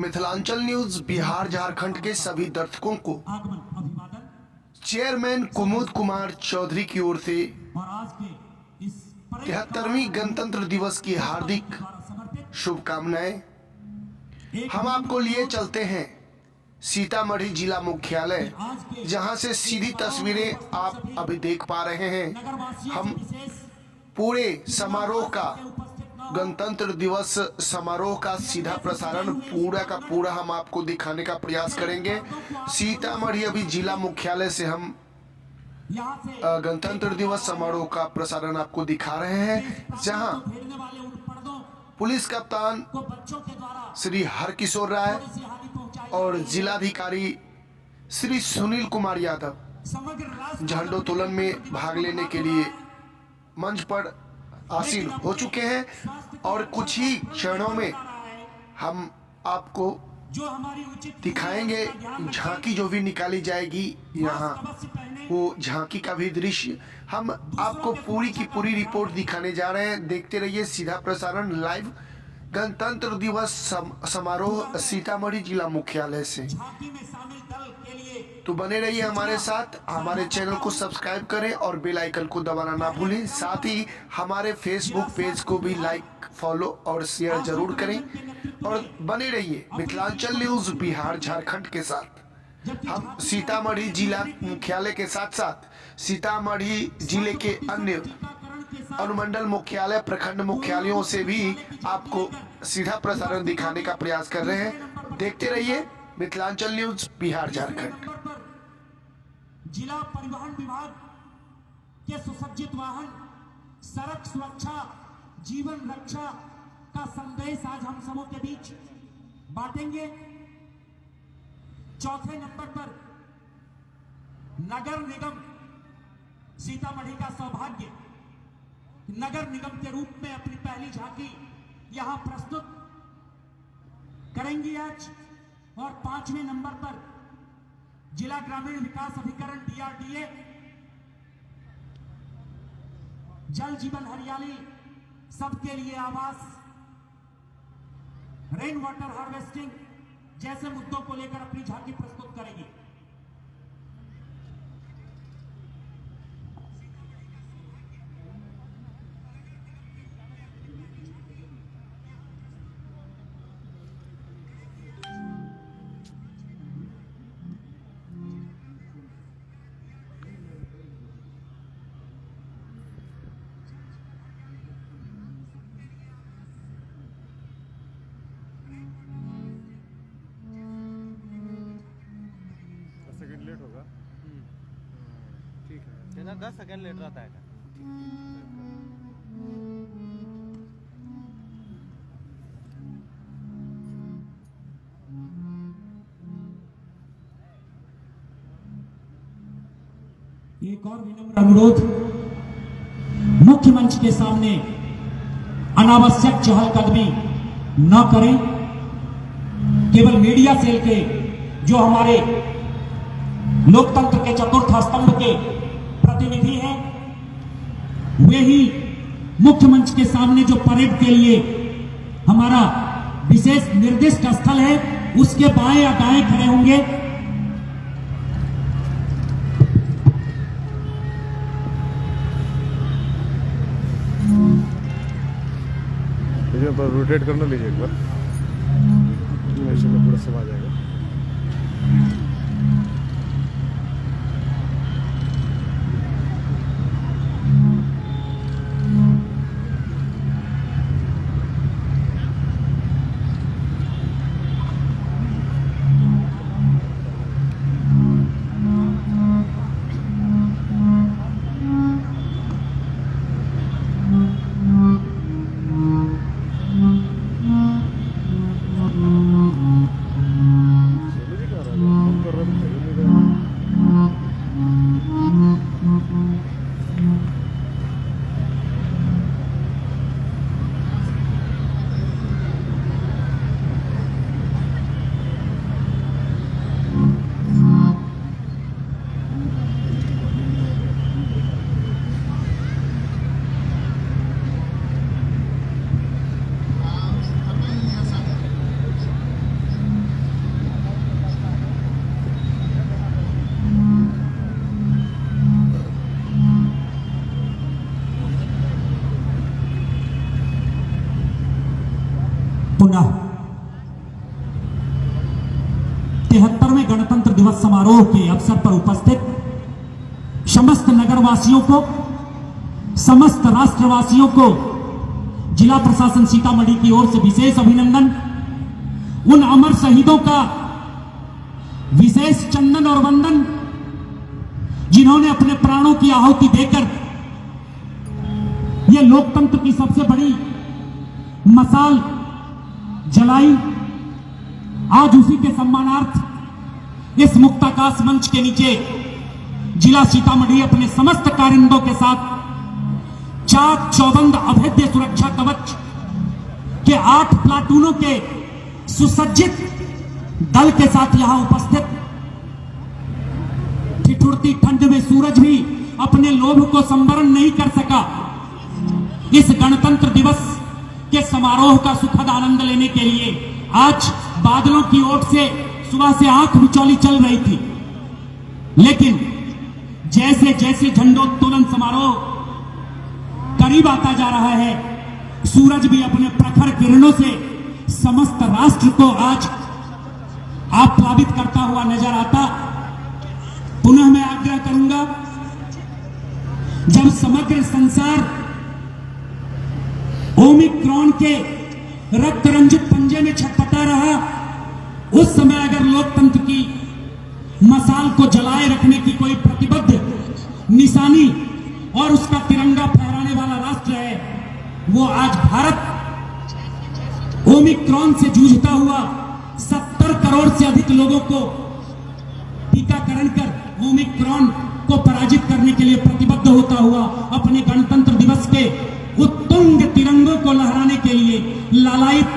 Mithilanchal news Bihar Jharkhand के सभी दर्शकों को चेयरमैन कुमुद कुमार चौधरी की ओर से 73वीं गणतंत्र दिवस की हार्दिक शुभकामनाएं। हम आपको लिए चलते हैं सीतामढ़ी जिला मुख्यालय, जहां से सीधी तस्वीरें आप अभी देख पा रहे हैं। हम पूरे समारोह का, गणतंत्र दिवस समारोह का सीधा प्रसारण पूरा का पूरा हम आपको दिखाने का प्रयास करेंगे। सीतामढ़ी अभी जिला मुख्यालय से हम गणतंत्र दिवस समारोह का प्रसारण आपको दिखा रहे हैं, जहां पुलिस कप्तान श्री हरकिशोर राय और जिलाधिकारी श्री सुनील कुमार यादव झंडोत्तोलन में भाग लेने के लिए मंच पर आसीन हो चुके हैं और कुछ ही क्षणों में हम आपको दिखाएंगे झांकी जो भी निकाली जाएगी। यहाँ वो झांकी का भी दृश्य हम आपको पूरी की पूरी रिपोर्ट दिखाने जा रहे हैं। देखते रहिए सीधा प्रसारण लाइव गणतंत्र दिवस समारोह सीतामढ़ी जिला मुख्यालय से। तो बने रहिए हमारे साथ, हमारे चैनल को सब्सक्राइब करें और बेल आइकन को दबाना ना भूलें। साथ ही हमारे फेसबुक पेज को भी लाइक, फॉलो और शेयर जरूर करें और बने रहिए मिथिलांचल न्यूज बिहार झारखंड के साथ। हम सीतामढ़ी जिला मुख्यालय के साथ साथ सीतामढ़ी जिले के अन्य अनुमंडल मुख्यालय, प्रखंड मुख्यालयों से भी आपको सीधा प्रसारण दिखाने का प्रयास कर रहे हैं। देखते रहिए मिथिलांचल न्यूज बिहार झारखंड। जिला परिवहन विभाग के सुसज्जित वाहन सड़क सुरक्षा जीवन रक्षा का संदेश आज हम सबों के बीच बांटेंगे। चौथे नंबर पर नगर निगम सीतामढ़ी का सौभाग्य नगर निगम के रूप में अपनी पहली झांकी यहां प्रस्तुत करेंगी आज। और 5वें नंबर पर जिला ग्रामीण विकास अभिकरण DRDA जल जीवन हरियाली सबके लिए आवास, रेन वाटर हार्वेस्टिंग जैसे मुद्दों को लेकर अपनी झांकी प्रस्तुत करेंगी। लेट होगा। ठीक है, 10 सेकंड लेट रहता है। एक और विनम्र अनुरोध, मुख्य मंच के सामने अनावश्यक चहलकदमी न करें। केवल मीडिया सेल के जो हमारे लोकतंत्र के चतुर्थ स्तंभ के प्रतिनिधि हैं, वे ही मुख्य मंच के सामने जो परेड के लिए हमारा विशेष निर्दिष्ट स्थल है उसके बाएं या दाएं खड़े होंगे। पर रोटेट करना लीजिए एक बार, ऐसे में पूरा सब आ जाएगा। पुनः 73वें गणतंत्र दिवस समारोह के अवसर पर उपस्थित समस्त नगरवासियों को, समस्त राष्ट्रवासियों को जिला प्रशासन सीतामढ़ी की ओर से विशेष अभिनंदन। उन अमर शहीदों का विशेष चंदन और वंदन जिन्होंने अपने प्राणों की आहुति देकर यह लोकतंत्र की सबसे बड़ी मसाल जलाई। आज उसी के सम्मानार्थ इस मुक्ताकाश मंच के नीचे जिला सीतामढ़ी अपने समस्त कारिंदों के साथ चाक चौबंद अभेद्य सुरक्षा कवच के 8 प्लाटूनों के सुसज्जित दल के साथ यहां उपस्थित। ठिठुरती ठंड में सूरज भी अपने लोभ को संवरण नहीं कर सका। इस गणतंत्र दिवस के समारोह का सुखद आनंद लेने के लिए आज बादलों की ओट से सुबह से आंख बिचौली चल रही थी, लेकिन जैसे जैसे झंडोत्तोलन समारोह करीब आता जा रहा है, सूरज भी अपने प्रखर किरणों से समस्त राष्ट्र को आज आप्लावित करता हुआ नजर आता। पुनः मैं आग्रह करूंगा, जब समग्र संसार ओमिक्रॉन के रक्त रंजित पंजे में छटपटा रहा, उस समय अगर लोकतंत्र की मसाल को जलाए रखने की कोई प्रतिबद्ध निशानी और उसका तिरंगा फहराने वाला राष्ट्र है, वो आज भारत। ओमिक्रॉन से जूझता हुआ 70 करोड़ से अधिक लोगों को टीकाकरण कर ओमिक्रॉन को पराजित करने के लिए प्रतिबद्ध होता हुआ अपने गणतंत्र दिवस के उत्तुंग तिरंगों को लहराने के लिए लालायित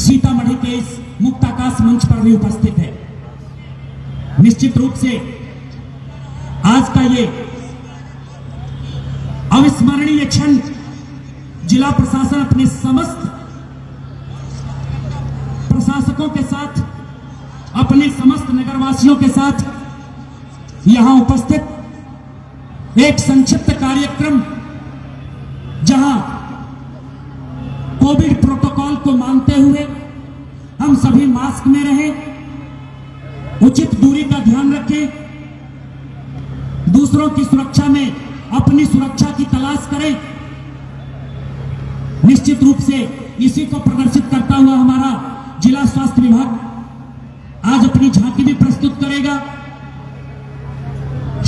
सीतामढ़ी के इस मुक्ताकाश मंच पर भी उपस्थित है। निश्चित रूप से आज का ये अविस्मरणीय क्षण जिला प्रशासन अपने समस्त प्रशासकों के साथ, अपने समस्त नगरवासियों के साथ यहां उपस्थित एक संक्षिप्त कार्यक्रम, जहां कोविड प्रोटोकॉल को मानते हुए हम सभी मास्क में रहें, उचित दूरी का ध्यान रखें, दूसरों की सुरक्षा में अपनी सुरक्षा की तलाश करें। निश्चित रूप से इसी को प्रदर्शित करता हुआ हमारा जिला स्वास्थ्य विभाग आज अपनी झांकी भी प्रस्तुत करेगा।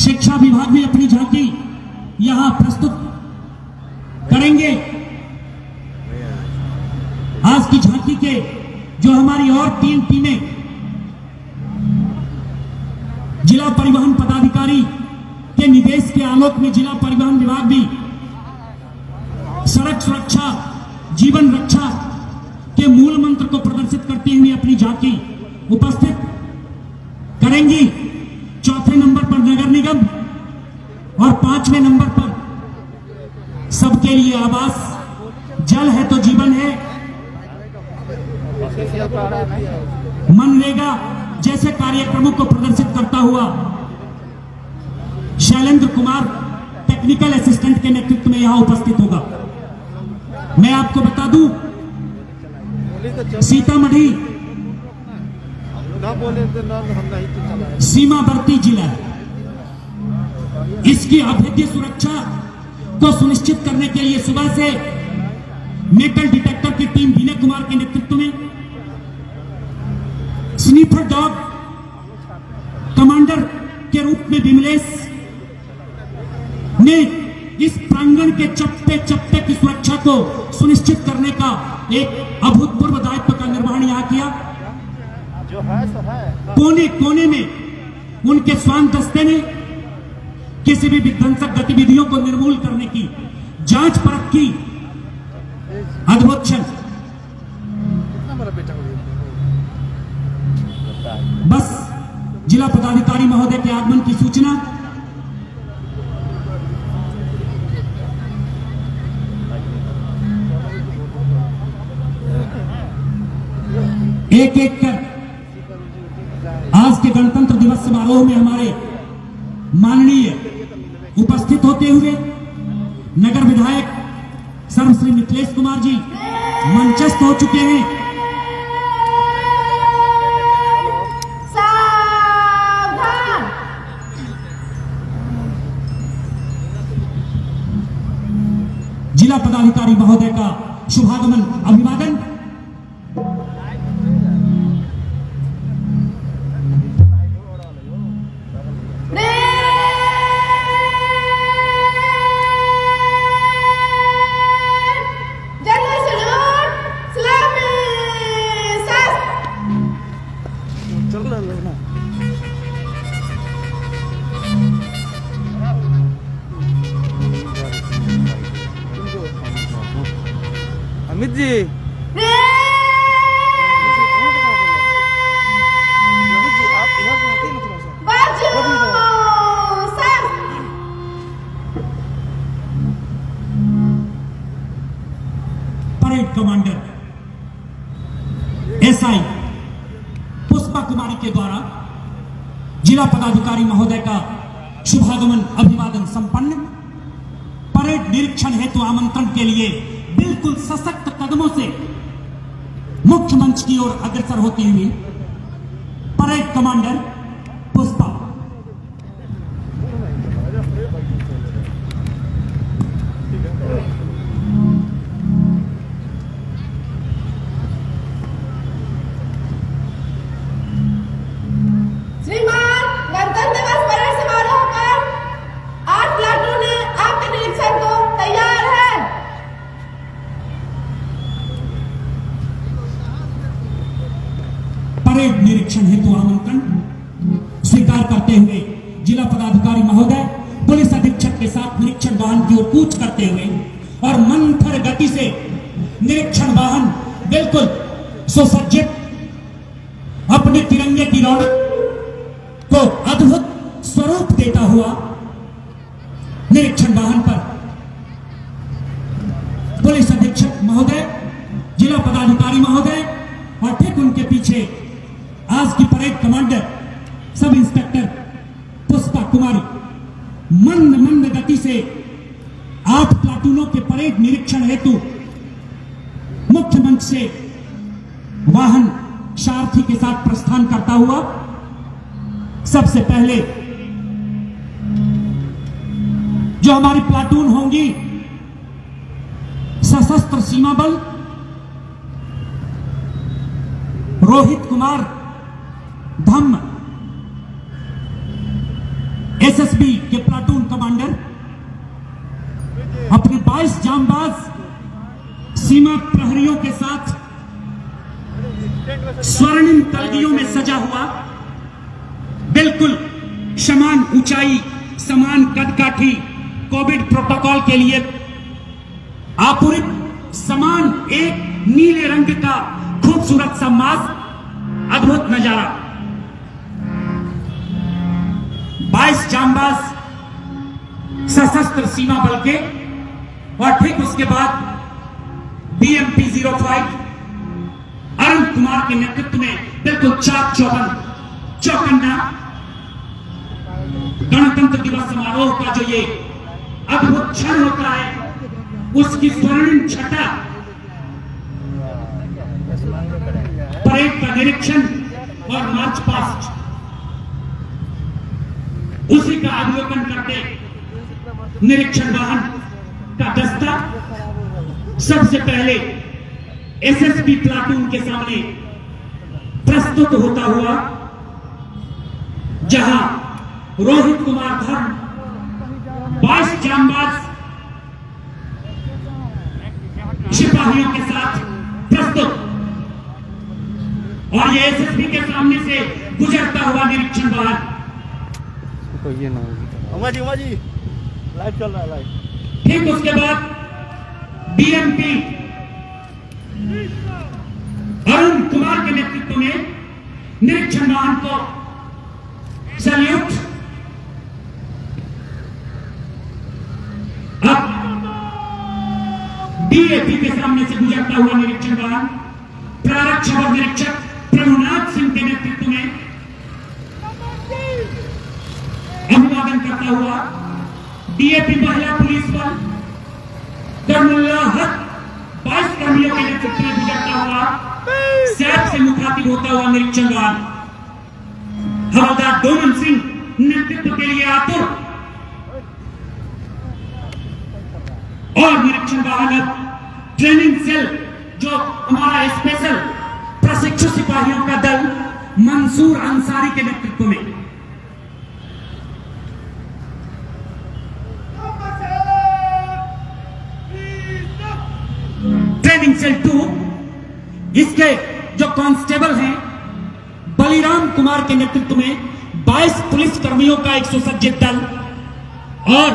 शिक्षा विभाग भी अपनी झांकी यहां प्रस्तुत करेंगे। आज की झांकी के जो हमारी और 3 टीमें जिला परिवहन पदाधिकारी के निर्देश के आलोक में जिला परिवहन विभाग भी सड़क सुरक्षा जीवन रक्षा के मूल मंत्र को प्रदर्शित करती हुई अपनी झांकी उपस्थित करेंगी। 4थे नंबर पर नगर निगम और 5वें नंबर पर सबके लिए आवास, जल है तो जीवन है, मनरेगा जैसे कार्यक्रमों को प्रदर्शित करता हुआ शैलेंद्र कुमार टेक्निकल असिस्टेंट के नेतृत्व में यहां उपस्थित होगा। मैं आपको बता दूं, सीतामढ़ी सीमावर्ती जिला है। इसकी अभेद्य सुरक्षा को सुनिश्चित करने के लिए सुबह से मेटल डिटेक्टर की टीम विनय कुमार के नेतृत्व में, स्नीफर डॉग कमांडर के रूप में विमलेश ने इस प्रांगण के चप्पे चप्पे की सुरक्षा को सुनिश्चित करने का एक अभूतपूर्व दायित्व का निर्वहन यहां किया। जो है सो है। कोने कोने में उनके स्वान दस्ते ने किसी भी विध्वंसक गतिविधियों को निर्मूल करने की जांच परख की अद्भुत क्षण। बस जिला पदाधिकारी महोदय के आगमन की सूचना। एक एक कर आज के गणतंत्र दिवस समारोह में हमारे माननीय उपस्थित होते हुए नगर विधायक सर्वश्री मिथिलेश कुमार जी, मंचस्थ हो चुके हैं। सावधान। जिला पदाधिकारी महोदय का शुभागमन अभिवादन। जनरल सैल्यूट, सलामी, सलाम। चल रहा ना अमित जी अमित जी आप इधर से हटिए ना थोड़ा सा बाजू, sir. Parade commander SI Pushpa Kumari के द्वारा जिला पदाधिकारी महोदय का शुभागमन अभिवादन संपन्न। परेड निरीक्षण हेतु आमंत्रण के लिए बिल्कुल सशक्त कदमों से मुख्य मंच की ओर अग्रसर होती हुई परेड कमांडर पुष्पा। श्रीमान, गणतंत्र दिवस परेड समारोह पर 8 प्लाटून आपके निरीक्षण को तैयार है। परेड निरीक्षण हेतु आमंत्रण स्वीकार करते हुए जिला पदाधिकारी महोदय पुलिस अधीक्षक के साथ निरीक्षण वाहन की ओर कूच करते हुए और मंथर गति से निरीक्षण वाहन बिल्कुल सुसज्जित अपने तिरंगे की रौनक को अद्भुत स्वरूप देता हुआ निरीक्षण वाहन पर पुलिस अधीक्षक महोदय, जिला पदाधिकारी महोदय और ठीक उनके पीछे आज की parade commander sub inspector Pushpa Kumari मंद मंद गति से 8 प्लाटूनों के परेड निरीक्षण हेतु मुख्य मंच से वाहन सारथी के साथ प्रस्थान करता हुआ सबसे पहले जो हमारी प्लाटून होंगी सशस्त्र सीमा बल रोहित कुमार धम्म एसएसबी के प्लाटून कमांडर अपने 22 जांबाज सीमा प्रहरियों के साथ स्वर्णिम तलगियों में सजा हुआ बिल्कुल समान ऊंचाई समान कदकाठी कोविड प्रोटोकॉल के लिए आपूरित समान एक नीले रंग का खूबसूरत सा मास्क, अद्भुत नजारा। 22 जांबाज सशस्त्र सीमा बल के और ठीक उसके बाद बीएमपी 05 अरुण कुमार के नेतृत्व में बिल्कुल चाक चौकन्ना गणतंत्र दिवस समारोह का जो ये अद्भुत क्षण होता है उसकी स्वर्णिम छटा परेड का निरीक्षण और मार्च पास्ट उसी का अवलोकन करते निरीक्षण वाहन का दस्ता सबसे पहले एसएसबी प्लाटून के सामने प्रस्तुत होता हुआ जहां रोहित कुमार धर्म 22 जांबाज सिपाहियों के साथ प्रस्तुत और ये एसएसबी के सामने से गुजरता हुआ निरीक्षण वाहन तो ये ना उमा जी लाइव चल रहा है लाइव। ठीक उसके बाद बीएमपी अरुण कुमार के नेतृत्व में निरीक्षण वाहन को सैल्यूट। अब डीएपी के सामने से गुजरता हुआ निरीक्षण वाहन प्रारक्षक और निरीक्षक प्रभुनाथ सिंह के नेतृत्व में अभिवादन करता हुआ डीएपी महिला पुलिस बल कर्नल 22 कर्मियों के नेतृत्व में गुजरता हुआ सैफ से मुखातिब होता हुआ निरीक्षण वाहन हवलदार डोमन सिंह नेतृत्व के लिए आतुर और निरीक्षण वाहन अब ट्रेनिंग सेल जो हमारा स्पेशल प्रशिक्षु सिपाहियों का दल मंसूर अंसारी के नेतृत्व में ट्रेनिंग सेल 2 इसके जो कांस्टेबल हैं बलिराम कुमार के नेतृत्व में 22 पुलिस कर्मियों का एक सुसज्जित दल और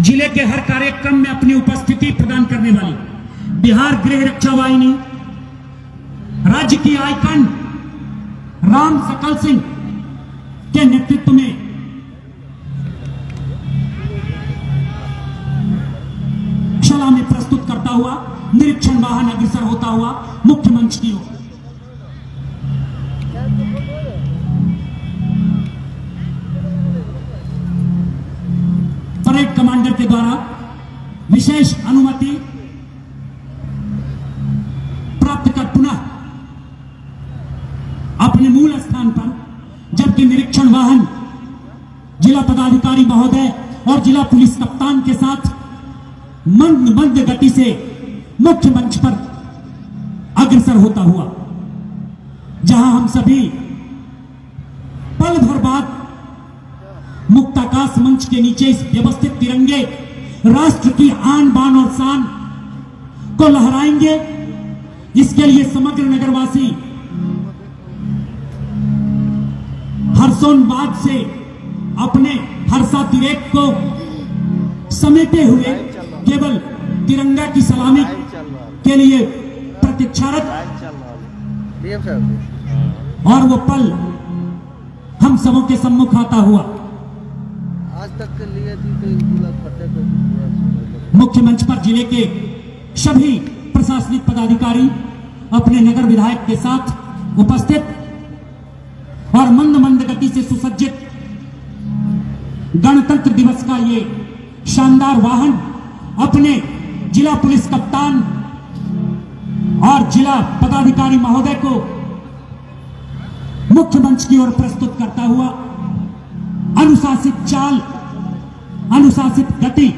जिले के हर कार्यक्रम में अपनी उपस्थिति प्रदान करने वाली बिहार गृह रक्षा वाहिनी राज्य की आइकन राम सकल सिंह के नेतृत्व में शला में प्रस्तुत करता हुआ निरीक्षण वाहन अग्रसर होता हुआ मुख्य मंच की ओर। परेड कमांडर के द्वारा विशेष अनुमति प्राप्त कर पुनः अपने मूल स्थान पर, जबकि निरीक्षण वाहन जिला पदाधिकारी महोदय और जिला पुलिस कप्तान के साथ मंद गति से मुख्य मंच पर अग्रसर होता हुआ, जहां हम सभी पल भर बाद मुक्ताकाश मंच के नीचे इस व्यवस्थित तिरंगे राष्ट्र की आन बान और शान को लहराएंगे। इसके लिए समग्र नगरवासी हर्षोन्माद से अपने हर्षातिरेक को समेटे हुए केवल तिरंगा की सलामी के लिए प्रतीक्षारत और वो पल हम सबों के सम्मुख आता हुआ आज तक के लिए मुख्य मंच पर जिले के सभी प्रशासनिक पदाधिकारी अपने नगर विधायक के साथ उपस्थित और मंद गति से सुसज्जित गणतंत्र दिवस का ये शानदार वाहन अपने जिला पुलिस कप्तान और जिला पदाधिकारी महोदय को मुख्य मंच की ओर प्रस्तुत करता हुआ अनुशासित चाल, अनुशासित गति,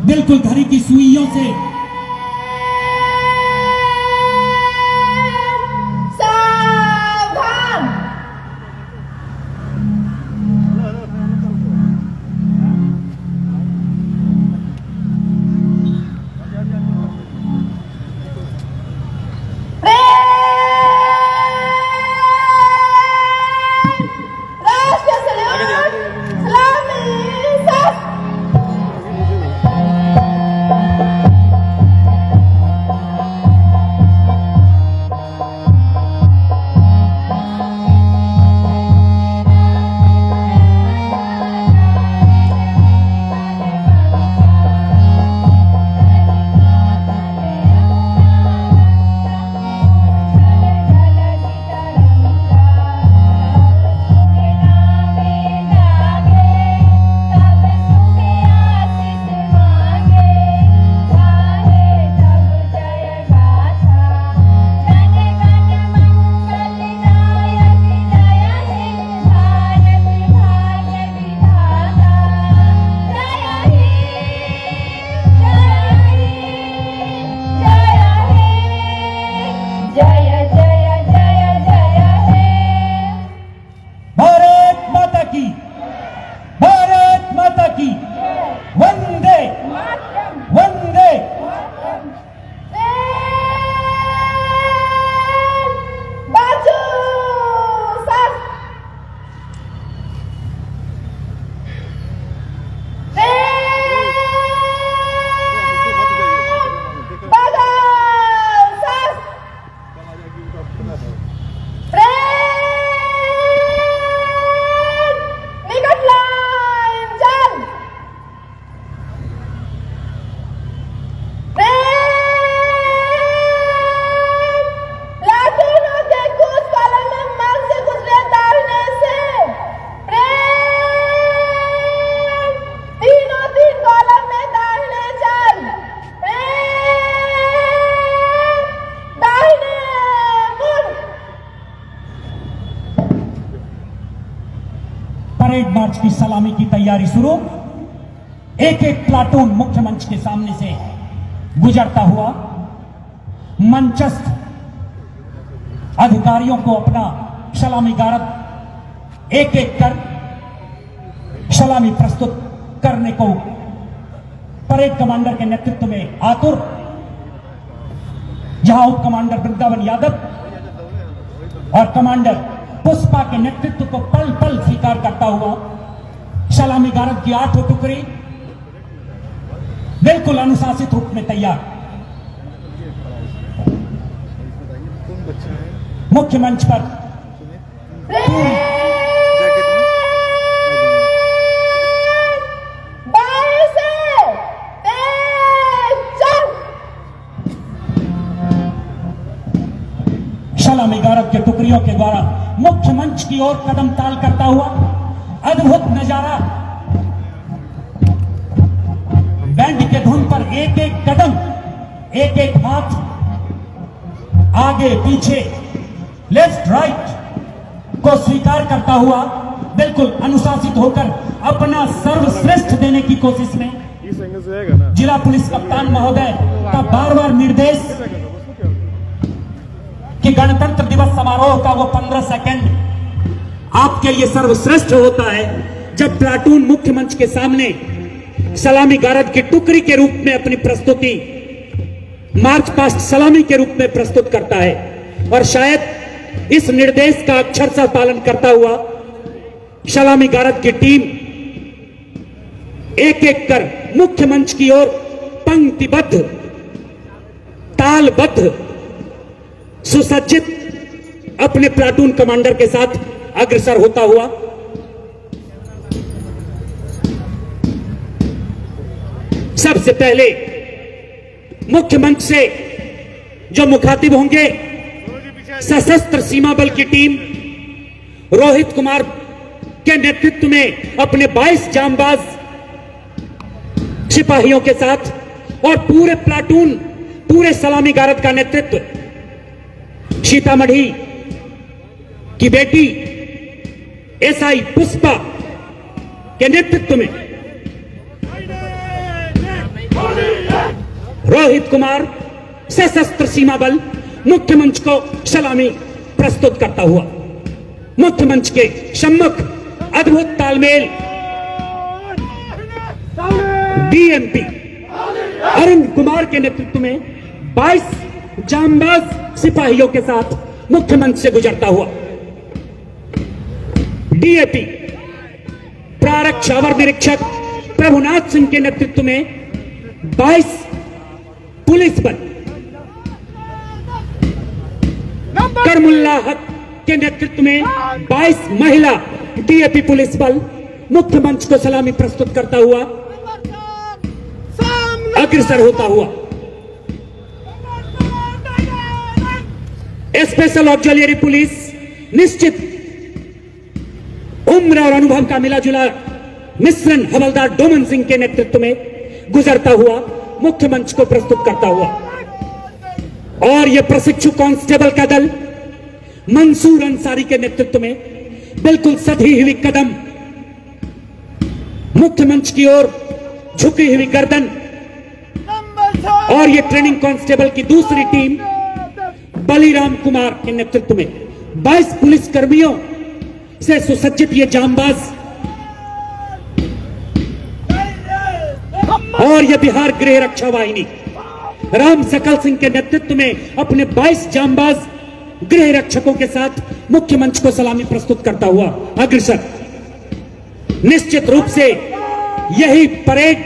बिल्कुल घड़ी की सुइयों से सावधान। राष्ट्र सलामी सलामी परेड मार्च की सलामी की तैयारी शुरू। एक एक प्लाटून मुख्य मंच के सामने से गुजरता हुआ मंचस्थ अधिकारियों को अपना सलामी गारद एक एक कर सलामी प्रस्तुत करने को परेड कमांडर के नेतृत्व में आतुर, जहां उप कमांडर वृंदावन यादव और कमांडर पुष्पा के नेतृत्व को पल पल स्वीकार करता हुआ सलामी गारद की 8 टुकड़ी बिल्कुल अनुशासित रूप में तैयार। मुख्य मंच पर जैकेट में 22 23 चल। सलामी गारद के टुकड़ियों के द्वारा मुख्य मंच की ओर कदम ताल करता हुआ अद्भुत नजारा। बैंड के धुन पर एक एक कदम, एक एक हाथ आगे पीछे लेफ्ट राइट को स्वीकार करता हुआ बिल्कुल अनुशासित होकर अपना सर्वश्रेष्ठ देने की कोशिश में इस एंगल से आएगा ना। जिला पुलिस कप्तान महोदय का बार बार निर्देश कि गणतंत्र दिवस समारोह का वो 15 सेकंड आपके लिए सर्वश्रेष्ठ होता है जब प्लाटून मुख्य मंच के सामने सलामी गारद की टुकड़ी के रूप में अपनी प्रस्तुति मार्च पास्ट सलामी के रूप में प्रस्तुत करता है। और शायद इस निर्देश का अक्षरशः पालन करता हुआ सलामी गारद की टीम एक एक कर मुख्य मंच की ओर पंक्तिबद्ध, तालबद्ध, सुसज्जित अपने प्लाटून कमांडर के साथ अग्रसर होता हुआ सबसे पहले मुख्य मंच से जो मुखातिब होंगे सशस्त्र सीमा बल की टीम रोहित कुमार के नेतृत्व में अपने 22 जांबाज सिपाहियों के साथ और पूरे प्लाटून, पूरे सलामी गारद का नेतृत्व सीतामढ़ी की बेटी एसआई पुष्पा के नेतृत्व में रोहित कुमार सशस्त्र सीमा बल मुख्य मंच को सलामी प्रस्तुत करता हुआ मुख्य मंच के सम्मुख अद्भुत तालमेल डीएमपी अरुण कुमार के नेतृत्व में 22 जांबाज सिपाहियों के साथ मुख्य मंच से गुजरता हुआ डीएपी प्रारक्षक अवर निरीक्षक प्रभुनाथ सिंह के नेतृत्व में 22 पुलिस बल, करमुल्ला हक के नेतृत्व में 22 महिला डीएपी पुलिस बल मुख्य मंच को सलामी प्रस्तुत करता हुआ अग्रसर होता हुआ स्पेशल ऑक्सिलरी पुलिस निश्चित उम्र और अनुभव का मिला जुला मिश्रण हवलदार डोमन सिंह के नेतृत्व में गुजरता हुआ मुख्य मंच को प्रस्तुत करता हुआ और यह प्रशिक्षु कांस्टेबल का दल मंसूर अंसारी के नेतृत्व में बिल्कुल सधी हुई कदम, मुख्य मंच की ओर झुकी हुई गर्दन और यह ट्रेनिंग कांस्टेबल की दूसरी टीम बलिराम कुमार के नेतृत्व में 22 पुलिस कर्मियों से सुसज्जित ये जांबाज और यह बिहार गृह रक्षा वाहिनी राम सकल सिंह के नेतृत्व में अपने 22 जांबाज गृह रक्षकों के साथ मुख्य मंच को सलामी प्रस्तुत करता हुआ अग्रसर। निश्चित रूप से यही परेड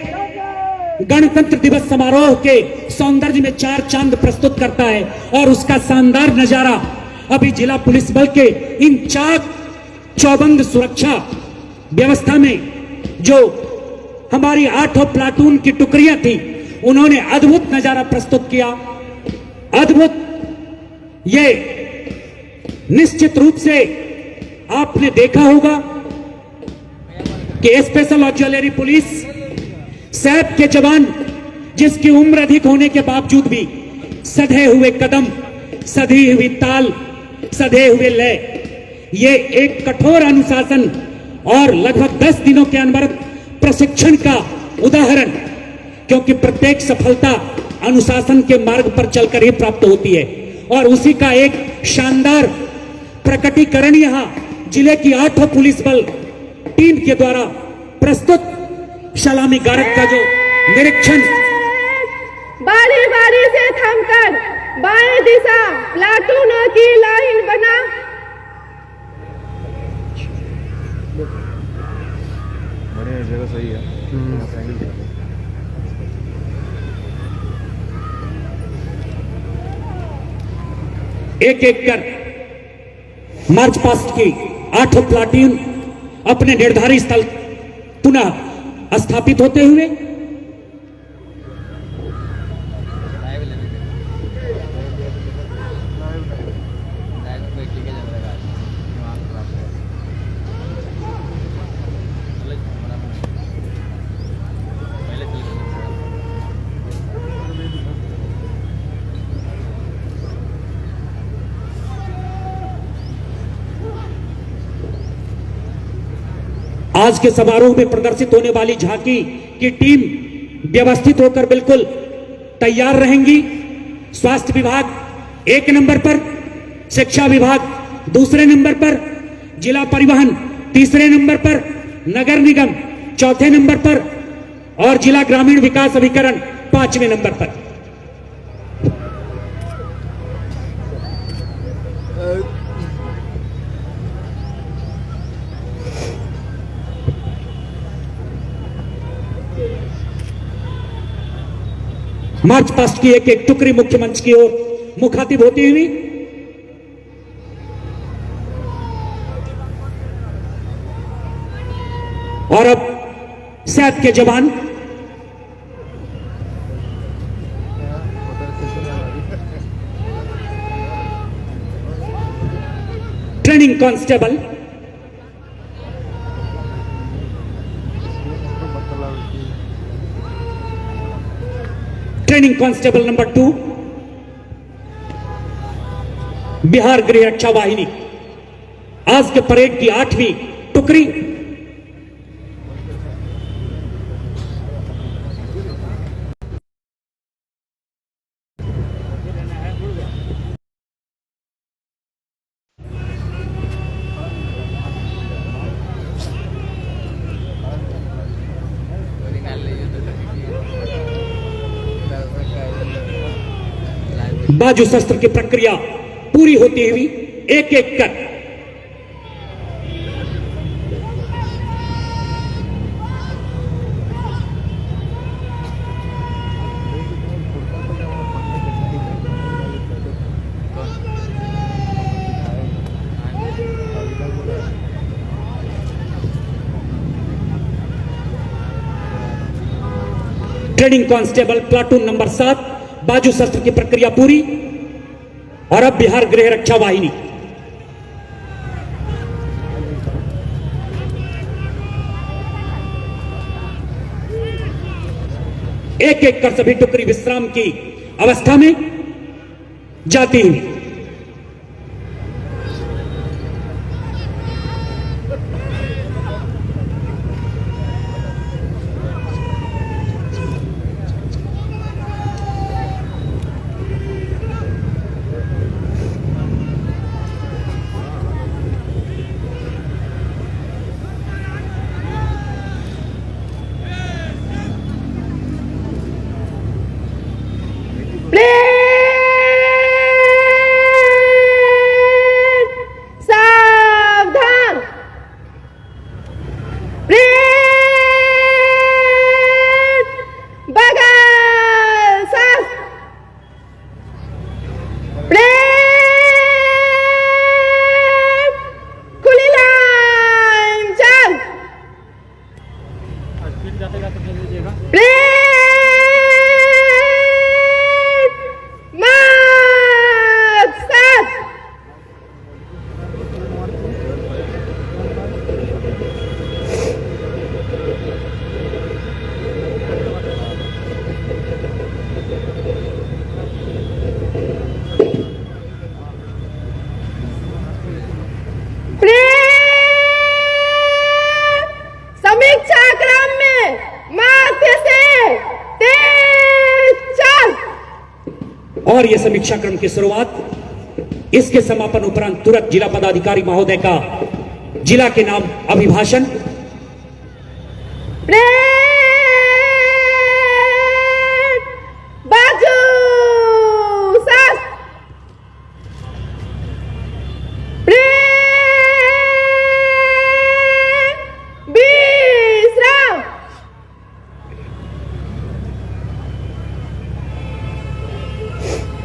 गणतंत्र दिवस समारोह के सौंदर्य में 4 चांद प्रस्तुत करता है और उसका शानदार नजारा अभी जिला पुलिस बल के इन चाक चौबंद सुरक्षा व्यवस्था में जो हमारी 8 प्लाटून की टुकड़ियां थी उन्होंने अद्भुत नजारा प्रस्तुत किया। अद्भुत, ये निश्चित रूप से आपने देखा होगा कि स्पेशल ऑक्सिलरी पुलिस सैप के जवान जिसकी उम्र अधिक होने के बावजूद भी सधे हुए कदम, सधी हुई ताल, सधे हुए लय, ये एक कठोर अनुशासन और लगभग 10 दिनों के अनवरत प्रशिक्षण का उदाहरण, क्योंकि प्रत्येक सफलता अनुशासन के मार्ग पर चलकर ही प्राप्त होती है। और उसी का एक शानदार प्रकटीकरण यहां जिले की 8 पुलिस बल टीम के द्वारा प्रस्तुत सलामी गारद का जो निरीक्षण बारी बारी से थमकर बाएं दिशा प्लाटूनों की लाइन बना। बढ़िया जगह सही है। एक एक कर मार्च पास्ट की 8 प्लाटून अपने निर्धारित स्थल पुनः स्थापित होते हुए आज के समारोह में प्रदर्शित होने वाली झांकी की टीम व्यवस्थित होकर बिल्कुल तैयार रहेंगी। स्वास्थ्य विभाग 1 नंबर पर, शिक्षा विभाग 2 नंबर पर, जिला परिवहन 3 नंबर पर, नगर निगम 4 नंबर पर और जिला ग्रामीण विकास अभिकरण 5वें नंबर पर। मार्च पास्ट की एक एक टुकड़ी मुख्य मंच की ओर मुखातिब होती हुई और अब सैप के जवान training constable training constable number 2 Bihar गृह रक्षा वाहिनी आज के परेड की 8वीं टुकड़ी बाजू शस्त्र की प्रक्रिया पूरी होती हुई एक एक कर ट्रेनिंग कांस्टेबल प्लाटून नंबर 7 बाजू शस्त्र की प्रक्रिया पूरी और अब बिहार गृह रक्षा वाहिनी एक एक कर सभी टुकड़ी विश्राम की अवस्था में जाती हुई और यह समीक्षा क्रम की शुरुआत इसके समापन उपरांत तुरंत जिला पदाधिकारी महोदय का जिला के नाम अभिभाषण। बाजू सास विश्राम।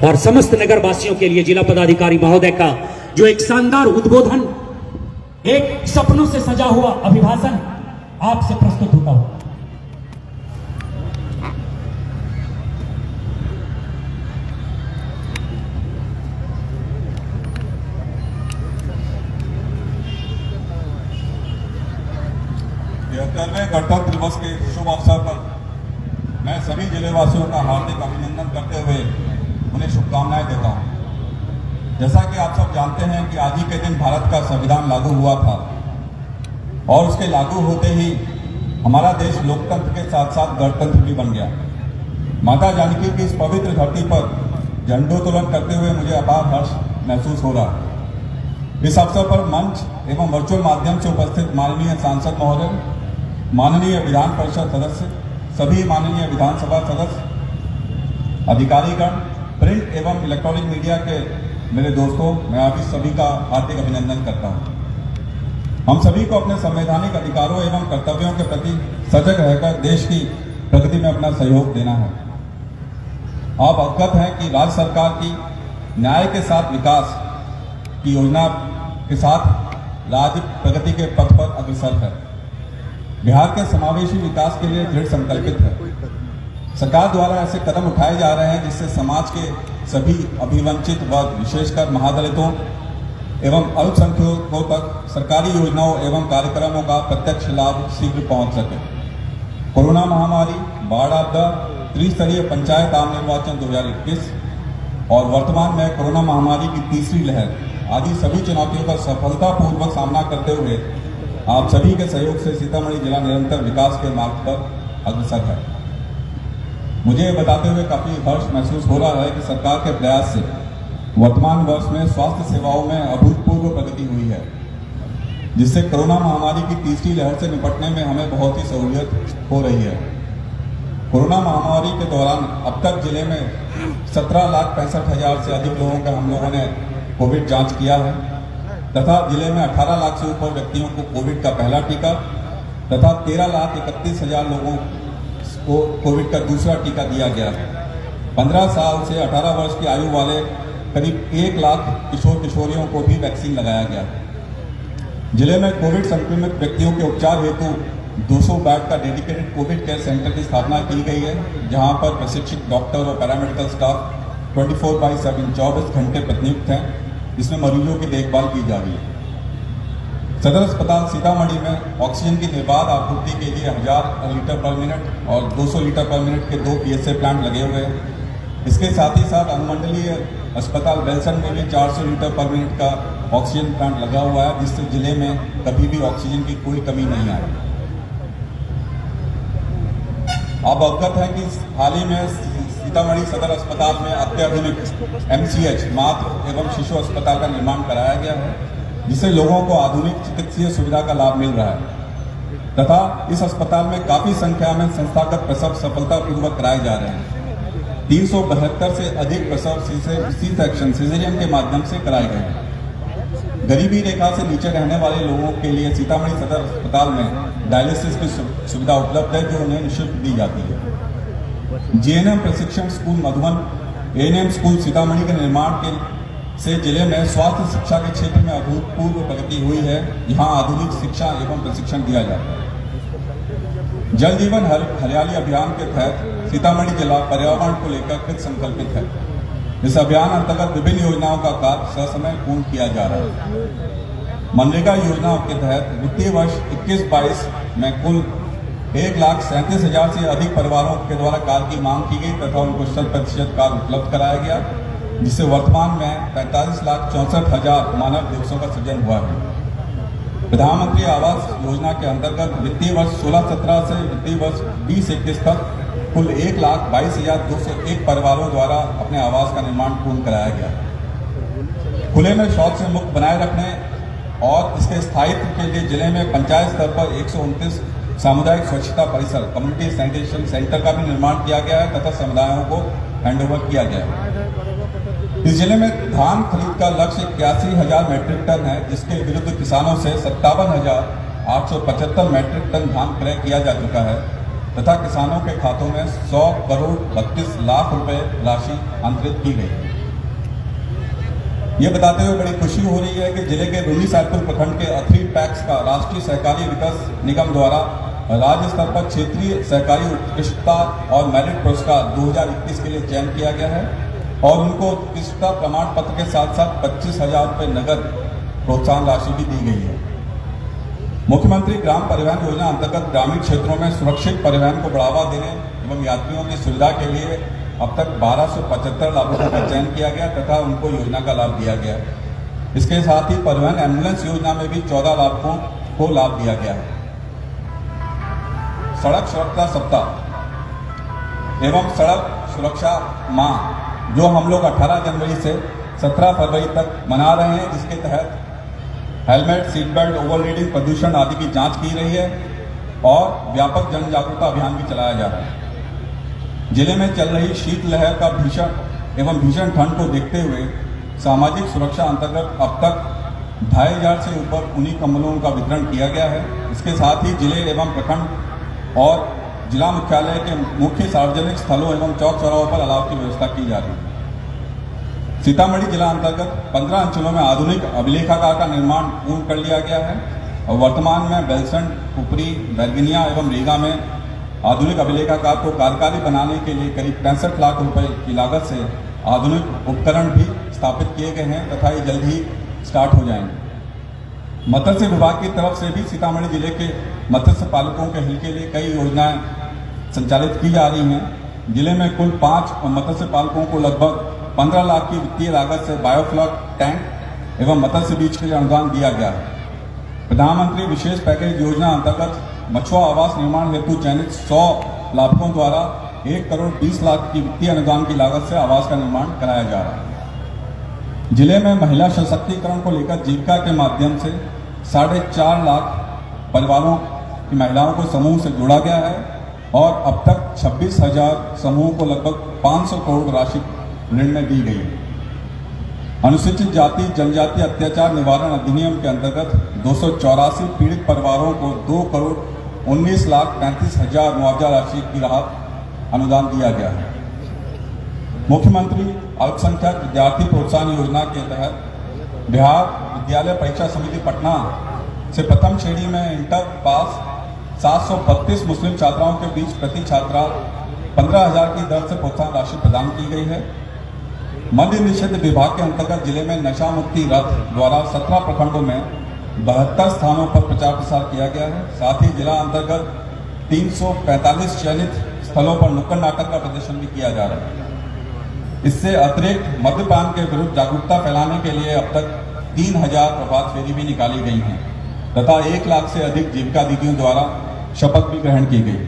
और समस्त नगर वासियों के लिए जिला पदाधिकारी महोदय का जो एक शानदार उद्बोधन, एक सपनों से सजा हुआ अभिभाषण आपसे प्रस्तुत होता हो। गणतंत्र दिवस के शुभ अवसर पर मैं सभी जिलेवासियों का हार्दिक अभिनंदन करते हुए उन्हें शुभकामनाएं देता हूं। जैसा कि आप सब जानते हैं कि आज ही के दिन भारत का संविधान लागू हुआ था और उसके लागू होते ही हमारा देश लोकतंत्र के साथ साथ गणतंत्र भी बन गया। माता जानकी की इस पवित्र धरती पर झंडोत्तोलन करते हुए मुझे अपार हर्ष महसूस हो रहा है। इस अवसर पर मंच एवं वर्चुअल माध्यम से उपस्थित माननीय सांसद महोदय, माननीय विधान परिषद सदस्य, सभी माननीय विधानसभा सदस्य, अधिकारीगण, प्रिंट एवं इलेक्ट्रॉनिक मीडिया के मेरे दोस्तों, मैं आप सभी का हार्दिक अभिनंदन करता हूं। हम सभी को अपने संवैधानिक अधिकारों एवं कर्तव्यों के प्रति सजग रहकर देश की प्रगति में अपना सहयोग देना है। आप अवगत हैं कि राज्य सरकार की न्याय के साथ विकास की योजना के साथ राज्य प्रगति के पथ पर अग्रसर है। बिहार के समावेशी विकास के लिए दृढ़ संकल्पित है। सरकार द्वारा ऐसे कदम उठाए जा रहे हैं जिससे समाज के सभी अभिवंचित वर्ग, विशेषकर महादलितों एवं अल्पसंख्यकों तक सरकारी योजनाओं एवं कार्यक्रमों का प्रत्यक्ष लाभ शीघ्र पहुंच सके। कोरोना महामारी, बाढ़ आपदा, त्रिस्तरीय पंचायत आम निर्वाचन 2021 और वर्तमान में कोरोना महामारी की तीसरी लहर आदि सभी चुनौतियों का सफलतापूर्वक सामना करते हुए आप सभी के सहयोग से सीतामढ़ी जिला निरंतर विकास के मार्ग पर अग्रसर है। मुझे बताते हुए काफी हर्ष महसूस हो रहा है कि सरकार के प्रयास से वर्तमान वर्ष में स्वास्थ्य सेवाओं में अभूतपूर्व प्रगति हुई है, जिससे कोरोना महामारी की तीसरी लहर से निपटने में हमें बहुत ही सहूलियत हो रही है। कोरोना महामारी के दौरान अब तक जिले में 17,65,000 से अधिक लोगों का हम लोगों ने कोविड जांच किया है तथा जिले में 18 लाख से ऊपर व्यक्तियों को कोविड का पहला टीका तथा 13,31,000 लोगों को कोविड का दूसरा टीका दिया गया है। 15 साल से 18 वर्ष की आयु वाले करीब 1 लाख किशोर किशोरियों को भी वैक्सीन लगाया गया। जिले में कोविड संक्रमित व्यक्तियों के उपचार हेतु 200 बेड का डेडिकेटेड कोविड केयर सेंटर की स्थापना की गई है, जहां पर प्रशिक्षित डॉक्टर और पैरामेडिकल स्टाफ 24/7 24 घंटे प्रतिनियुक्त हैं, जिसमें मरीजों की देखभाल की जा रही है। सदर अस्पताल सीतामढ़ी में ऑक्सीजन की निर्बाध आपूर्ति के लिए 1000 लीटर पर मिनट और 200 लीटर पर मिनट के 2 PSA प्लांट लगे हुए हैं। इसके साथ ही साथ अनुमंडलीय अस्पताल बेलसन में भी 400 लीटर पर मिनट का ऑक्सीजन प्लांट लगा हुआ है, जिससे जिले में कभी भी ऑक्सीजन की कोई कमी नहीं आई। आप अवगत हैं कि हाल ही में सीतामढ़ी सदर अस्पताल में अत्याधुनिक MCH मातृ एवं शिशु अस्पताल का निर्माण कराया गया है, जिससे लोगों को आधुनिक चिकित्सीय सुविधा का लाभ मिल रहा है तथा इस अस्पताल में काफी संख्या में संस्थागत प्रसव सफलतापूर्वक कराए जा रहे हैं। 372 से अधिक प्रसव सी सेक्शन सिजेरियन के माध्यम से कराए गए हैं। गरीबी रेखा से नीचे रहने वाले लोगों के लिए सीतामढ़ी सदर अस्पताल में डायलिसिस की सुविधा उपलब्ध है, जो उन्हें निःशुल्क दी जाती है। GNM प्रशिक्षण school Madhuban, ANM school Sitamarhi के निर्माण से जिले में स्वास्थ्य शिक्षा के क्षेत्र में अभूतपूर्व प्रगति हुई है, जहां आधुनिक शिक्षा एवं प्रशिक्षण दिया जाता है। जल जीवन हरियाली अभियान के तहत सीतामढ़ी जिला पर्यावरण को लेकर कृत संकल्पित है। इस अभियान अंतर्गत विभिन्न योजनाओं का कार्य ससमय पूर्ण किया जा रहा है। मनरेगा योजना के तहत वित्तीय वर्ष 21-22 में कुल 1,37,000 से अधिक परिवारों के द्वारा कार्य की मांग की गई तथा उनको 100% कार्य उपलब्ध कराया गया, जिससे वर्तमान में 45,64,000 मानव दिवसों का सृजन हुआ है। प्रधानमंत्री आवास योजना के अंतर्गत वित्तीय वर्ष 16-17 से वित्तीय वर्ष 20-21 तक कुल 1,22,201 परिवारों द्वारा अपने आवास का निर्माण पूर्ण कराया गया। खुले में शौच से मुक्त बनाए रखने और इसके स्थायित्व के लिए जिले में पंचायत स्तर पर 129 सामुदायिक स्वच्छता परिसर कम्युनिटी सैनिटेशन सेंटर का भी निर्माण किया गया है तथा समुदायों को हैंडओवर किया गया है। इस जिले में धान खरीद का लक्ष्य 81,000 मैट्रिक टन है, जिसके विरुद्ध किसानों से 57,875 मैट्रिक टन धान क्रय किया जा चुका है तथा किसानों के खातों में 100 करोड़ 32 लाख रुपए राशि अंतरित की गई है। ये बताते हुए बड़ी खुशी हो रही है कि जिले के रूनी सैदपुर प्रखंड के अथरी पैक्स का राष्ट्रीय सहकारी विकास निगम द्वारा राज्य स्तर पर क्षेत्रीय सहकारी उत्कृष्टता और मेरिट पुरस्कार 2021 के लिए चयन किया गया है और उनको उत्कृष्टता प्रमाण पत्र के साथ साथ 25,000 रुपये नगद प्रोत्साहन राशि भी दी गई है। मुख्यमंत्री ग्राम परिवहन योजना अंतर्गत ग्रामीण क्षेत्रों में सुरक्षित परिवहन को बढ़ावा देने एवं यात्रियों की सुविधा के लिए अब तक 1275 लाभुकों का चयन किया गया तथा उनको योजना का लाभ दिया गया। इसके साथ ही परिवहन एम्बुलेंस योजना में भी 14 लाभुकों को लाभ दिया गया है। सड़क सुरक्षा सप्ताह एवं सड़क सुरक्षा माह जो हम लोग 18 जनवरी से 17 फरवरी तक मना रहे हैं, जिसके तहत helmet, seat belt, over reading, प्रदूषण आदि की जांच की रही है और व्यापक जन जागरूकता अभियान भी चलाया जा रहा है। जिले में चल रही शीत लहर का भीषण ठंड को देखते हुए सामाजिक सुरक्षा अंतर्गत अब तक 2,500 से ऊपर ऊनी कंबलों का वितरण किया गया है। इसके साथ ही जिले एवं प्रखंड और जिला मुख्यालय के मुख्य सार्वजनिक स्थलों एवं चौक चौराहों पर अलाव की व्यवस्था की जा रही है। सीतामढ़ी जिला अंतर्गत 15 अंचलों में आधुनिक अभिलेखागार का निर्माण पूर्ण कर लिया गया है और वर्तमान में बेलसंड, उपरी, बैरगनिया एवं रीगा में आधुनिक अभिलेखागार को कार्यकारी बनाने के लिए करीब 65 लाख रुपए की लागत से आधुनिक उपकरण भी स्थापित किए गए हैं तथा ये जल्द ही स्टार्ट हो जाएंगे। मत्स्य विभाग की तरफ से भी सीतामढ़ी जिले के मत्स्य पालकों के हित के लिए कई योजनाएं संचालित की जा रही हैं। जिले में कुल 5 मत्स्य पालकों को लगभग 15 लाख की वित्तीय लागत से बायोफ्लॉक टैंक एवं मत्स्य बीज के लिए अनुदान दिया गया है। प्रधानमंत्री विशेष पैकेज योजना अंतर्गत मछुआ आवास निर्माण हेतु चयनित 100 लाभुकों द्वारा 1 करोड़ 20 लाख की वित्तीय अनुदान की लागत से आवास का निर्माण कराया जा रहा है। जिले में महिला सशक्तिकरण को लेकर जीविका के माध्यम से 4.5 लाख परिवारों की महिलाओं को समूह से जोड़ा गया है और अब तक 26,000 समूहों को लगभग 500 करोड़ राशि ऋण में दी गई है। अनुसूचित जाति जनजाति अत्याचार निवारण अधिनियम के अंतर्गत 284 पीड़ित परिवारों को 2 करोड़ 19,35,000 मुआवजा राशि की राहत अनुदान दिया गया है। मुख्यमंत्री अल्पसंख्यक विद्यार्थी प्रोत्साहन योजना के तहत बिहार विद्यालय परीक्षा समिति पटना से प्रथम श्रेणी में इंटर पास 732 मुस्लिम छात्राओं के बीच प्रति छात्रा 15,000 की दर से प्रोत्साहन राशि प्रदान की गई है। मद्य निषेध विभाग के अंतर्गत जिले में नशा मुक्ति रथ द्वारा 17 प्रखंडों में 72 स्थानों पर प्रचार प्रसार किया गया है। साथ ही जिला अंतर्गत 345 चयनित स्थलों पर नुक्कड़ नाटक का प्रदर्शन भी किया जा रहा है। इससे अतिरिक्त मद्यपान के विरुद्ध जागरूकता फैलाने के लिए अब तक 3,000 प्रभात फेरी भी निकाली गई हैं तथा 1 लाख से अधिक जीविका दीदियों द्वारा शपथ भी ग्रहण की गई।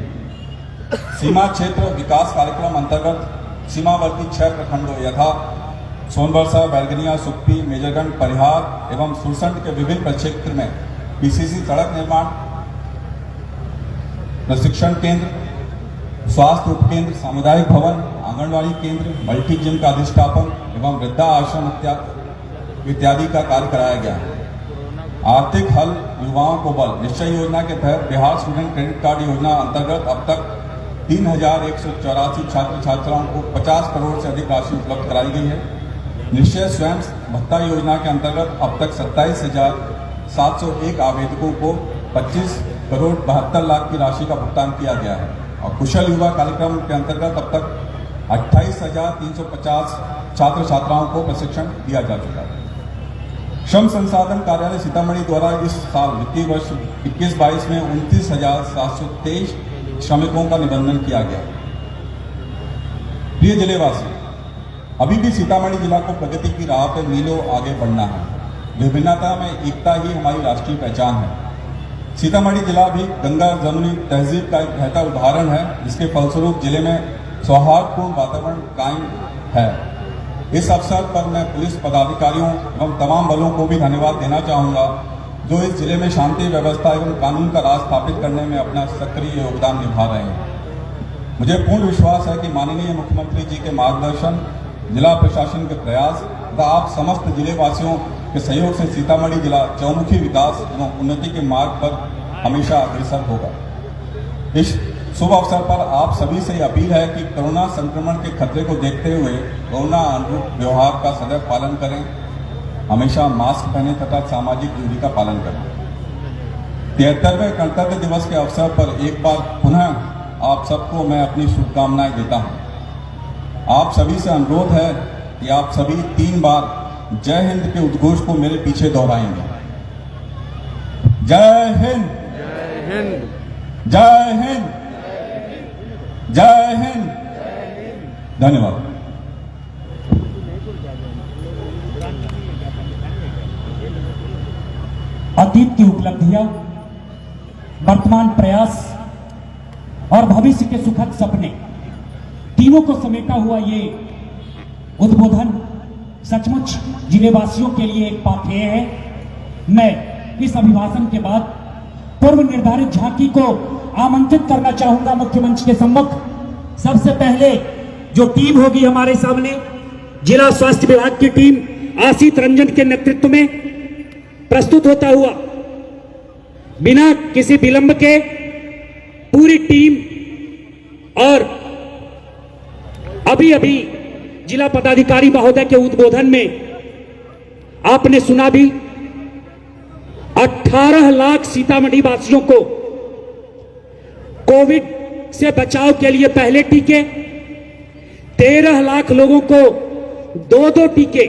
सीमा क्षेत्र विकास कार्यक्रम अंतर्गत सीमावर्ती 6 प्रखंडों यथा सोनबरसा, बैरगनिया, सुप्पी, मेजरगंज, परिहार एवं सुरसंड के विभिन्न प्रक्षेत्र में पीसीसी सड़क निर्माण, प्रशिक्षण केंद्र, स्वास्थ्य उपकेंद्र, सामुदायिक भवन, आंगनबाड़ी केंद्र, मल्टी जिम का अधिष्ठापन एवं वृद्धा आश्रम इत्यादि का कार्य कराया गया है। आर्थिक हल युवाओं को बल निश्चय योजना के तहत बिहार स्टूडेंट क्रेडिट कार्ड योजना अंतर्गत अब तक 3,184 छात्र छात्राओं को 50 करोड़ से अधिक राशि उपलब्ध कराई गई है। निश्चय स्वयं भत्ता योजना के अंतर्गत अब तक 27,701 आवेदकों को 25 करोड़ 72 लाख की राशि का भुगतान किया गया है और कुशल युवा कार्यक्रम के अंतर्गत अब तक 28,350 छात्र छात्राओं को प्रशिक्षण दिया जा चुका है। श्रम संसाधन कार्यालय सीतामढ़ी द्वारा इस साल वित्तीय वर्ष 21-22 में 29,723 श्रमिकों का निबंधन किया गया। प्रिय जिलेवासी, अभी भी सीतामढ़ी जिला को प्रगति की राह पर मीलों आगे बढ़ना है। विभिन्नता में एकता ही हमारी राष्ट्रीय पहचान है। सीतामढ़ी जिला भी गंगा जमुनी तहजीब का एक बेहतर उदाहरण है, जिसके फलस्वरूप जिले में सौहार्दपूर्ण वातावरण कायम है। इस अवसर पर मैं पुलिस पदाधिकारियों एवं तमाम बलों को भी धन्यवाद देना चाहूँगा, जो इस जिले में शांति व्यवस्था एवं कानून का राज स्थापित करने में अपना सक्रिय योगदान निभा रहे हैं। मुझे पूर्ण विश्वास है कि माननीय मुख्यमंत्री जी के मार्गदर्शन, जिला प्रशासन के प्रयास तथा आप समस्त जिले वासियों के सहयोग से सीतामढ़ी जिला चौमुखी विकास एवं उन्नति के मार्ग पर हमेशा अग्रसर होगा। इस शुभ अवसर पर आप सभी से अपील है कि कोरोना संक्रमण के खतरे को देखते हुए कोरोना अनुरूप व्यवहार का सदैव पालन करें, हमेशा मास्क पहने तथा सामाजिक दूरी का पालन करें। 73वें गणतंत्र दिवस के अवसर पर एक बार पुनः आप सबको मैं अपनी शुभकामनाएं देता हूं। आप सभी से अनुरोध है कि आप सभी 3 बार जय हिंद के उद्घोष को मेरे पीछे दोहराएंगे। जय हिंद, जय हिंद, जय हिंद, जय हिंद। धन्यवाद। अतीत की उपलब्धियां, वर्तमान प्रयास और भविष्य के सुखद सपने, तीनों को समेटा हुआ ये उद्बोधन सचमुच जिलेवासियों के लिए एक पाथेय है। मैं इस अभिभाषण के बाद पूर्व निर्धारित झांकी को आमंत्रित करना चाहूंगा मुख्यमंच के सम्मुख। सबसे पहले जो टीम होगी हमारे सामने, जिला स्वास्थ्य विभाग की टीम आशीष रंजन के नेतृत्व में प्रस्तुत होता हुआ, बिना किसी विलंब के पूरी टीम, और अभी अभी जिला पदाधिकारी महोदय के उद्बोधन में आपने सुना भी, 18 लाख सीतामढ़ी वासियों को कोविड से बचाव के लिए पहले टीके, 13 लाख लोगों को 2-2 टीके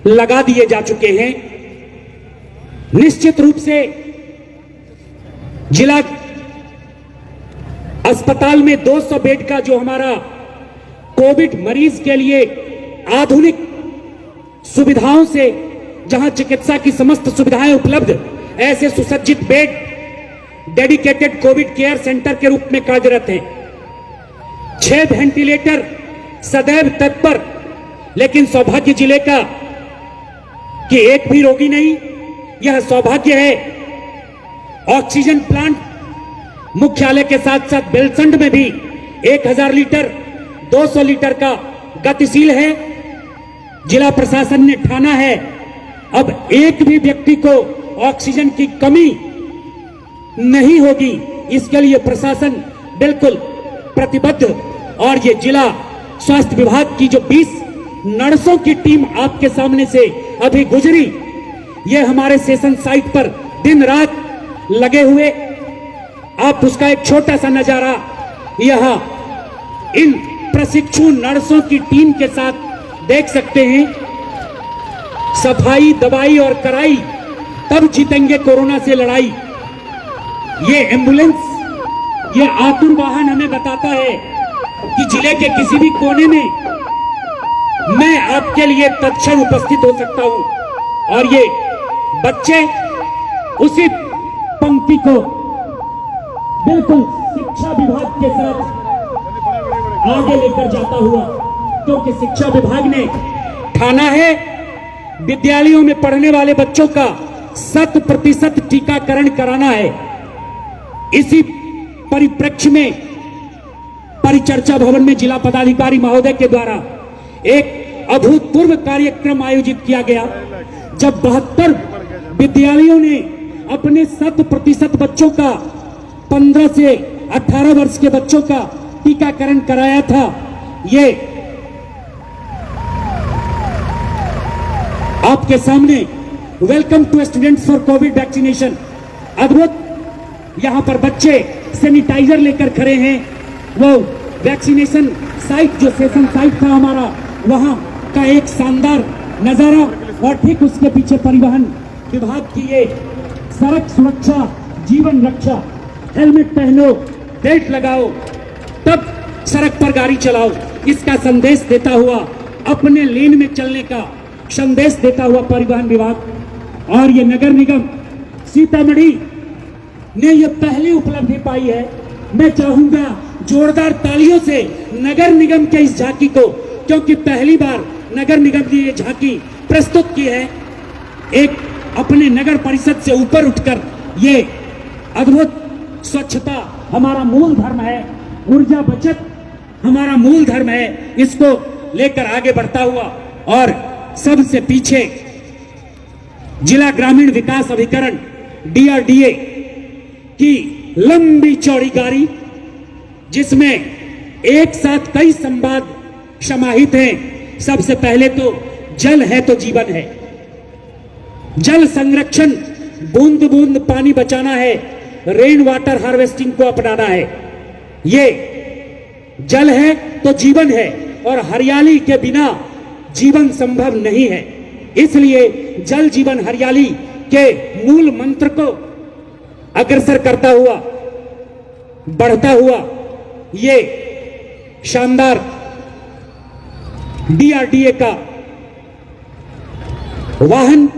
लगा दिए जा चुके हैं। निश्चित रूप से जिला अस्पताल में 200 बेड का जो हमारा कोविड मरीज के लिए आधुनिक सुविधाओं से, जहां चिकित्सा की समस्त सुविधाएं उपलब्ध, ऐसे सुसज्जित bed dedicated Covid care centre के रूप में कार्यरत हैं। 6 वेंटिलेटर सदैव तत्पर, लेकिन सौभाग्य जिले का कि एक भी रोगी नहीं, यह सौभाग्य है। ऑक्सीजन प्लांट मुख्यालय के साथ साथ बेलसंड में भी 1000 लीटर 200 लीटर का गतिशील है। जिला प्रशासन ने ठाना है अब एक भी व्यक्ति को ऑक्सीजन की कमी नहीं होगी, इसके लिए प्रशासन बिल्कुल प्रतिबद्ध। और ये जिला स्वास्थ्य विभाग की जो 20 नर्सों की टीम आपके सामने से अभी गुजरी, ये हमारे सेशन साइट पर दिन रात लगे हुए, आप उसका एक छोटा सा नजारा यहां इन प्रशिक्षु नर्सों की टीम के साथ देख सकते हैं। सफाई, दवाई और कराई, तब जीतेंगे कोरोना से लड़ाई। ये एम्बुलेंस, ये आतुर वाहन हमें बताता है कि जिले के किसी भी कोने में मैं आपके लिए तत्क्षण उपस्थित हो सकता हूं। और ये बच्चे उसी पंक्ति को बिल्कुल शिक्षा विभाग के साथ आगे लेकर जाता हुआ, क्योंकि शिक्षा विभाग ने ठाना है विद्यालयों में पढ़ने वाले बच्चों का 100% टीकाकरण कराना है। इसी परिप्रेक्ष्य में परिचर्चा भवन में जिला पदाधिकारी महोदय के द्वारा एक अभूतपूर्व कार्यक्रम आयोजित किया गया, जब 72 विद्यालयों ने अपने 100% बच्चों का, 15 से 18 वर्ष के बच्चों का टीकाकरण कराया था। ये आपके सामने welcome to students for Covid vaccination. अद्भुत, यहां पर बच्चे सैनिटाइजर लेकर खड़े हैं। वो वैक्सीनेशन साइट, जो सेशन साइट था हमारा, वहां का एक शानदार नजारा। और ठीक उसके पीछे परिवहन विभाग की ये सड़क सुरक्षा, जीवन रक्षा, हेलमेट पहनो, बेल्ट लगाओ, तब सड़क पर गाड़ी चलाओ, इसका संदेश देता हुआ, अपने लेन में चलने का संदेश देता हुआ परिवहन विभाग और ये नगर निगम सीतामढ़ी ने यह पहली उपलब्धि पाई है। मैं चाहूंगा जोरदार तालियों से नगर निगम के इस झांकी को, क्योंकि पहली बार नगर निगम ने ये झांकी प्रस्तुत की है। एक अपने नगर परिषद से ऊपर उठकर ये अद्भुत स्वच्छता हमारा मूल धर्म है, ऊर्जा बचत हमारा मूल धर्म है, इसको लेकर आगे बढ़ता हुआ और सबसे पीछे जिला ग्रामीण विकास अभिकरण DRDA की लंबी चौड़ी गाड़ी, जिसमें एक साथ कई संवाद समाहित हैं। सबसे पहले तो जल है तो जीवन है, जल संरक्षण, बूंद बूंद पानी बचाना है, रेन वाटर हार्वेस्टिंग को अपनाना है। ये जल है तो जीवन है और हरियाली के बिना जीवन संभव नहीं है। इसलिए जल जीवन हरियाली के मूल मंत्र को अग्रसर करता हुआ, बढ़ता हुआ ये शानदार DRDA का वाहन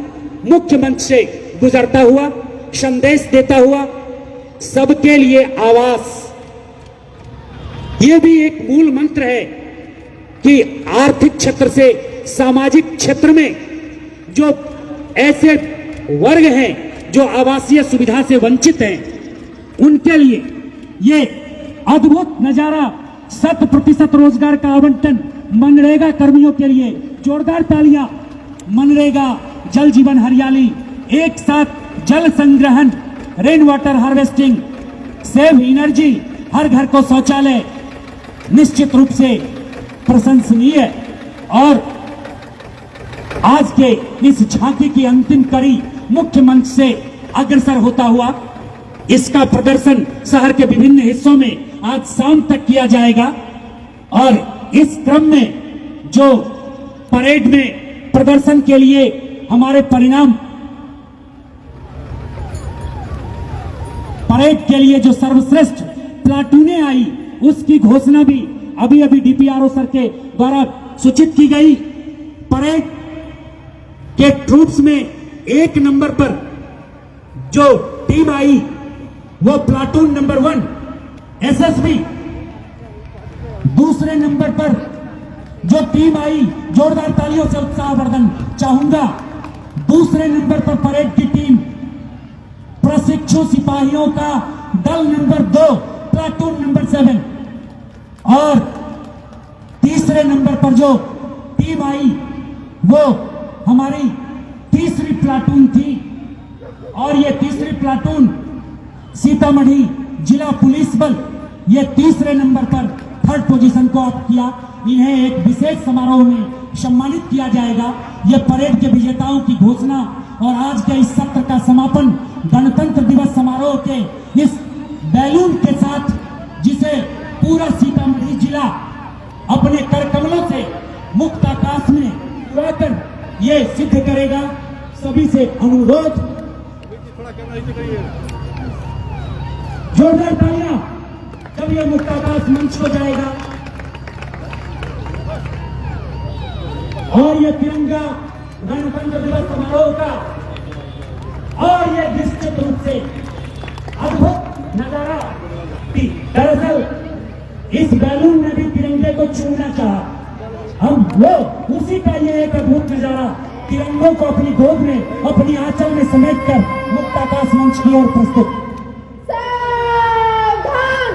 मुख्य मंच से गुजरता हुआ संदेश देता हुआ सबके लिए आवास, ये भी एक मूल मंत्र है कि आर्थिक क्षेत्र से सामाजिक क्षेत्र में जो ऐसे वर्ग हैं जो आवासीय सुविधा से वंचित हैं, उनके लिए ये अद्भुत नजारा, 100% रोजगार का आवंटन मनरेगा कर्मियों के लिए, जोरदार तालियां। मनरेगा, जल जीवन हरियाली, एक साथ जल संग्रहण, rain water harvesting, save energy, हर घर को शौचालय, निश्चित रूप से प्रशंसनीय। और आज के इस झांकी की अंतिम कड़ी मुख्य मंच से अग्रसर होता हुआ इसका प्रदर्शन शहर के विभिन्न हिस्सों में आज शाम तक किया जाएगा। और इस क्रम में जो परेड में प्रदर्शन के लिए हमारे परेड के लिए जो सर्वश्रेष्ठ प्लाटूने आई, उसकी घोषणा भी अभी अभी DPRO सर के द्वारा सूचित की गई। परेड के ट्रूप्स में एक नंबर पर जो टीम आई वो प्लाटून नंबर 1 SSB, दूसरे नंबर पर जो टीम आई, जोरदार तालियों से उत्साहवर्धन चाहूंगा। दूसरे नंबर पर परेड की टीम प्रशिक्षु सिपाहियों का दल नंबर 2 प्लाटून नंबर 7, और तीसरे नंबर पर जो टीम आई वो हमारी तीसरी प्लाटून थी। और ये तीसरी प्लाटून सीतामढ़ी जिला पुलिस बल, ये तीसरे नंबर पर 3rd पोजीशन को ऑफ किया। इन्हें एक विशेष समारोह में सम्मानित किया जाएगा। ये परेड के विजेताओं की घोषणा और आज के इस सत्र का समापन गणतंत्र दिवस समारोह के इस बैलून के साथ, जिसे पूरा सीतामढ़ी जिला अपने करकमलों से मुक्त आकाश में उड़ाकर ये सिद्ध करेगा। सभी से अनुरोध, जोरदार तालियां जब ये मुक्त आकाश मंच हो जाएगा और ये तिरंगा गणतंत्र दिवस समारोह का, और ये निश्चित रूप से अद्भुत नजारा। दरअसल इस बैलून ने भी तिरंगे को छूना चाहा, हम वो उसी का ये एक अद्भुत नजारा, तिरंगों को अपनी गोद में, अपनी आंचल में समेटकर मुक्त आकाश मंच की ओर प्रस्तुत। सावधान।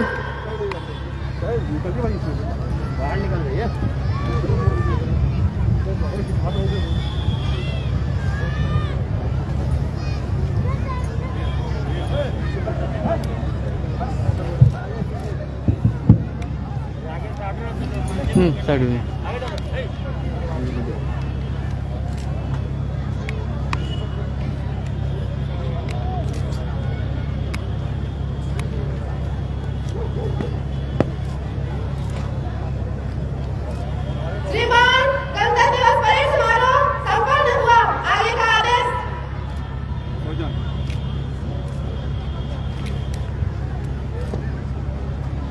बाहर निकल रही है। साइड में श्रीमान, गणतंत्र दिवस परेड समारोह संपन्न हुआ। आगे का आदेश।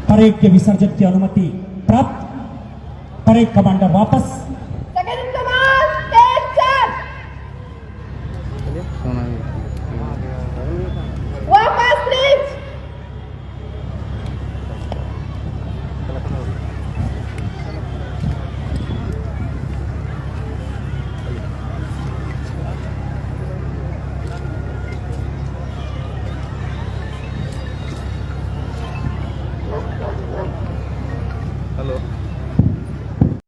परेड के विसर्जन की अनुमति प्राप्त। परेड कमांडर वापस